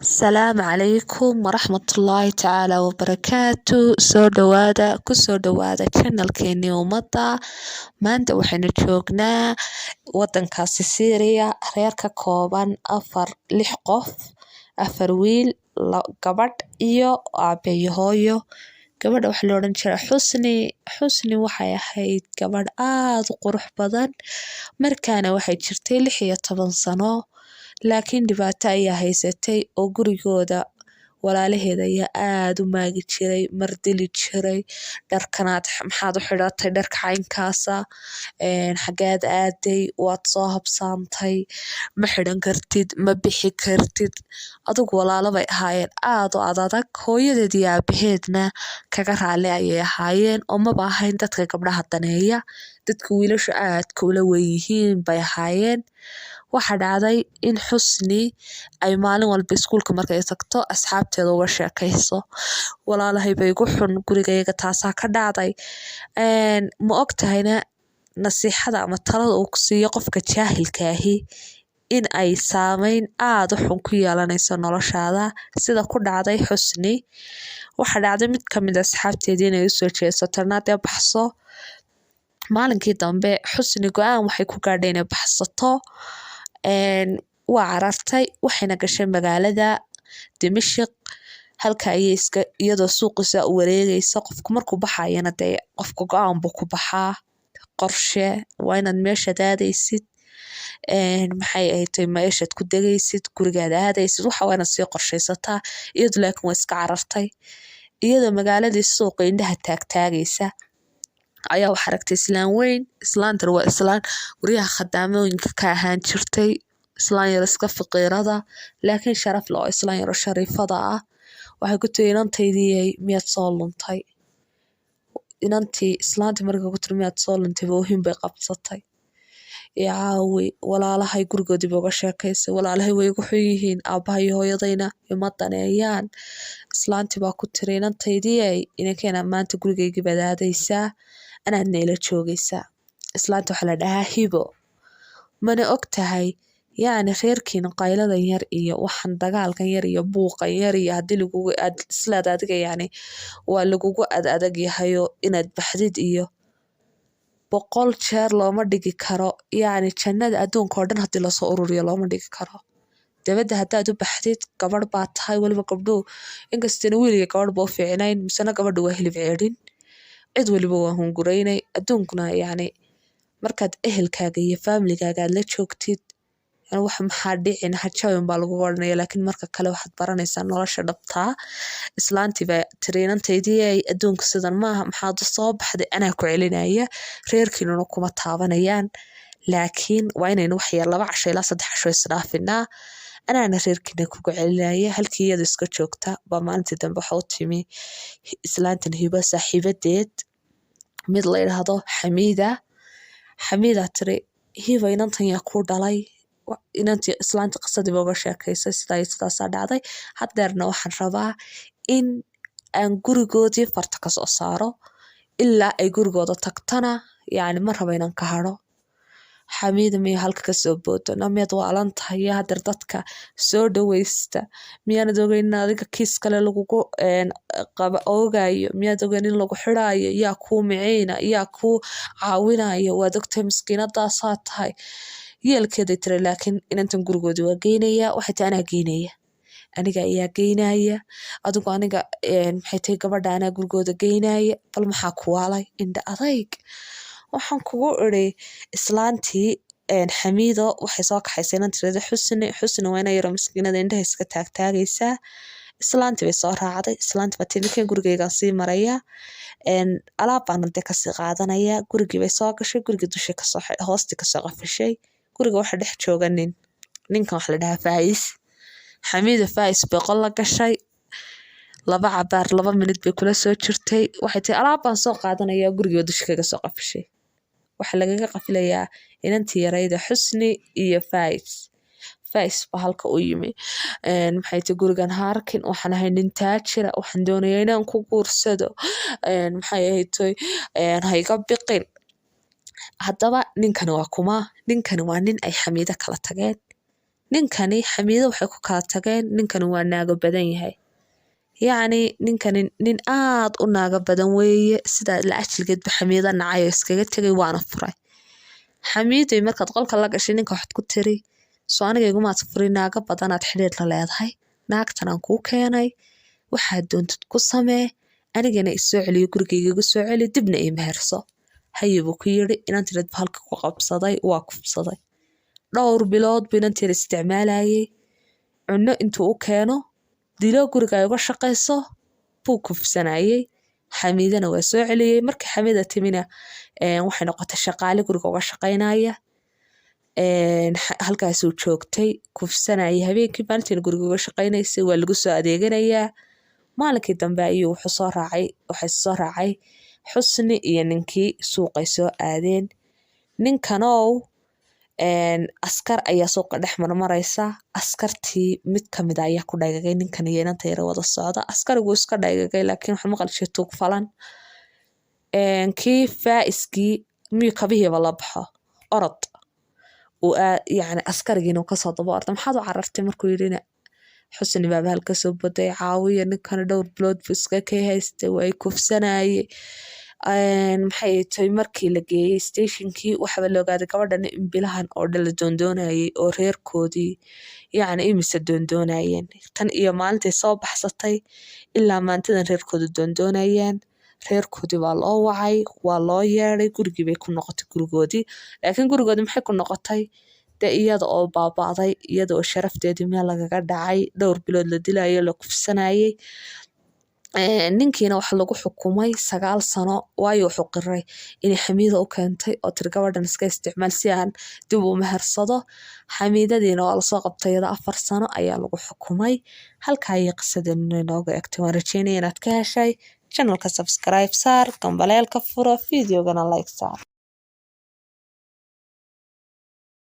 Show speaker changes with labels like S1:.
S1: Asalaamu calaykum waraxmatullaahi tacaala wabarakaatu. Soo dhawaada kusoo dhawaada channelkeeni ummadda. Maanta waxaynu joognaa wadankaasi Syria, reer ka kooban 6 qof, 4 wiil, gabadh iyo aabe iyo hooyo. Gabadha waxaa la odhan jiray Xusni waxay ahayd gabadh aad u qurux badan, markaana waxay jirtay 16 sano, laakiin dhibaato ayaa haysatay oo gurigooda walaalaheed ayaa aad u maagi jiray, mardili jiray, dharkanaad maxaad u xidhatay, dharka caynkaasa, xageed aaday, waad soo habsaantay, ma xidhan kartid, ma bixi kartid. Adigu walaalo bay ahaayeen aad u adag, hooyadeed iyo aabaheedna kaga raali ayay ahaayeen oo maba ahayn dadka gabdhaha daneeya, dadka wiilasha aadka ula weyihiin bay ahaayeen. Waxaa dhacday in Xusni ay maalin walba iskuulka markay tagto asxaabteeda uga sheekayso, walaalahay bay igu xun gurigayga taasaa ka dhacday. Ma ogtahayna nasiixada ama talada uu ku siiyo qofka jaahilka ahi in ay saameyn aad u xun ku yeelanayso noloshaada, sida ku dhacday Xusni. Waxaa dhacday mid ka mid ah asxaabteedii inay usoo jeesato naadee baxso. Maalinkii dambe Xusni go'aan waxay ku gaadhay inay baxsato. Waa carartay waxayna gashay magaalada Dimashq, halka ayay iyadoo suuqiisa u wareegaysa. Qofku markuu baxayana dee qofka go'aan buu ku baxaa, qorshe waa inaad meeshaad aadaysid, maxay ahayd meeshaad ku degaysid, gurigaad aadaysid, waxa waa inaad sii qorshaysataa. Iyadu laakiin waa iska carartay, iyadoo magaaladii suuqa indhaha taagtaagaysa ayaa wax aragtay islaan weyn. Islaantana waa islaan guryaha khadaamooyinka ka ahaan jirtay, islaan yar iska faqiirada laakiin sharaf leh oo islaan yar oo shariifada ah. Waxay ku tiri inantaydii miyaad soo luntay? Inantii islaantii markay ku tiri miyaad soo luntay oohin bay qabsatay. Caawi walaalahay gurigoodii bay uga sheekaysay, walaalahay way igu xun yihiin, aabahay iyo hooyadayna ima daneeyaan. Islaantii baa ku tiri inantaydii inankeenaa maanta gurigaygii baad aadaysaa, anaadna ila joogaysaa. Islaanta waxaa la dhahaa Hibo. Mana ogtahay yacni reerkiina qayladan yar iyo waxan dagaalkan yar iyo buuqan yar iyo haddii lagugu islaad adiga yacni waa lagugu adag yahayo inaad baxdid iyo 100 jeer looma dhigi karo, yacni jannada adduunka oo dhan haddii lasoo ururiyo looma dhigi karo. Dabadda haddaad u baxdid gabadh baa tahay, waliba gabdhuhu inkastana wiil iyo gabadh ba u fiicnayn, misena gabadhu waa hilib ceedhin, cid waliba waa hunguraynay. Adduunkuna yacni markaad ehelkaaga iyo familygaaga aad la joogtid, wax maxaa dhicin ha jabin baa lagugu odhanaya, laakiin marka kale waxaad baranaysaa nolosha dhabtaa. Islaantii baa tiri inantaydii adduunka sidan maaha, maxaad u soo baxday, anaa ku celinaya, reerkiinuna kuma taabanayaan, laakiin waa inaynu wax yar 2 casho ilaa 3 casho isdhaafinaa, anaana reerkiina kugu celinaya. Halkii iyada iska joogta baa maalintii dambe waxa u timi islaantan Hibo saaxiibadeed mid la yidhaahdo Xamiida tiri Hibo inantan yaa kuu dhalay. Inantii islaanta qisadii ba uga sheekaysay sidaa iyo sidaasaa dhacday. Haddeerna waxaan rabaa in aan gurigoodii farta ka soo saaro ilaa ay gurigooda tagtana yacni ma rabo inaan ka haro. Xamiida miya halka ka soo boodo, miyaad waalan tahay, yaa haddeer dadka soo dhawaysta, miyaanad ogeyn in adiga kiis kale lagugu oogayo, miyaad ogeyn in lagu xidhaayo, yaa kuu miciina, yaa kuu caawinayo, waad ogtahay miskiinadaasaa tahay. Yeelkeeday tiri laakiin inantan gurigoodii waa geynaya. Waxay tahay anaa geynaya, aniga ayaa geynaya, adigu aniga maxay tahay gabadha anaa gurigooda geynaya, bal maxaa ku waalay indha adayg. Waxaan kugu iri islaantii Xamiido waxay soo kaxaysay inanteeda Xusni waa ina yaro miskiinada indhaha iska taagtaagaysaa. Islaantii bay soo raacday, islaantii baa tiri ninkeen gurigaygaan sii maraya, alaab baan dee kasii qaadanaya. Gurigii bay soo gashay, gurigii dushay kasoo hoostii kasoo qafishay. Guriga waxa dhex jooga ninkan waxa la dhahaa Faais. Xamiida Faais bay qol la gashay, 2 cabaar 2 minute bay kula soo jirtay. Waxay tiri alaab baan soo qaadanaya, guriga dusha kaga soo qafishay. Waxa lagaga qafilayaa inantii yarayda Xusni iyo Faais baa halka u yimi. Maxay tiri gurigan ha arkin, waxaan ahay nin taajira, waxaan doonayaa inaan ku guursado, maxay ahayd ha iga biqin. Haddaba ninkani waa kuma? Ninkani waa nin ay Xamiida kala tageen. ninkani xamiido waxay ku kala tageen ninkani waa naago badan yahay yacni ninkani nin aad u naago badan weeye sidaa la ajligeedba xamiido nacay oo iskaga tegay waana furay xamiiday markaad qolka la gashay ninka waxaad ku tiri soo aniga igumaad furi naago badanaad xidhiir la leedahay naagtan aan kuu keenay waxaad doontid ku samee anigana isoo celiyo gurigayga igu soo celi dibna ii meherso haye buu ku yidhi inantireed halka ku qabsaday waa kufsaday dhowr bilood buu inantiir isticmaalayay cunno intuu u keeno dilo guriga ay uga shaqayso buu kufsanayay xamiidana waa soo celiyey markii xamiida timina waxay noqotay shaqaale guriga uga shaqaynaya halkaasuu joogtay kufsanayay habeenkii maalintiina guriga uga shaqaynaysay waa lagu soo adeeganayaa maalinkii dambe ayuu waxay soo raacay xusni iyo ninkii suuqay soo aadeen ninkanow askar ayaa suuqa dhex marmaraysa askartii mid kamid ayaa ku dhaygagay ninkan iyo inanta yara wada socda askarigu iska dhaygagay laakiin waxa maqalshay tuug falan kii faa'iskii miyuu kabihiiba la baxo orod yani askarigiina kasoo daba orda maxaad u carartay markuu yidhina xusni baaba halka soo boday caawiya ninkana dhowr bilood buu iska kay haystay waa ay kufsanayay maxay tahay markii la geeyey stationkii waxaba la ogaaday gabadhan in bilahan oo dhan la doondoonayay oo reerkoodii yacni imise doondoonayeen tan iyo maalintay soo baxsatay ilaa maantadan reerkooda doondoonayaan reerkoodii waa loo wacay waa loo yeeday gurigii bay ku noqotay gurigoodii laakiin gurigoodii maxay ku noqotay dee iyada oo baaba'day iyada oo sharafteedii meel lagaga dhacay dhowr bilood la dilayo la kufsanayay ninkiina waxa lagu xukumay 9 sano waayo wuxuu qiray inay xamiida u keentay oo tiri gabadhan iska isticmaal si aan dib u mehersado xamiidadiina waa lasoo qabtay 4 sano ayaa lagu xukumay halkaa ayay qisadeena inooga egtay waan rajeynaya inaad ka heshay channelka subscribe saar gambaleelka furo videogana like saar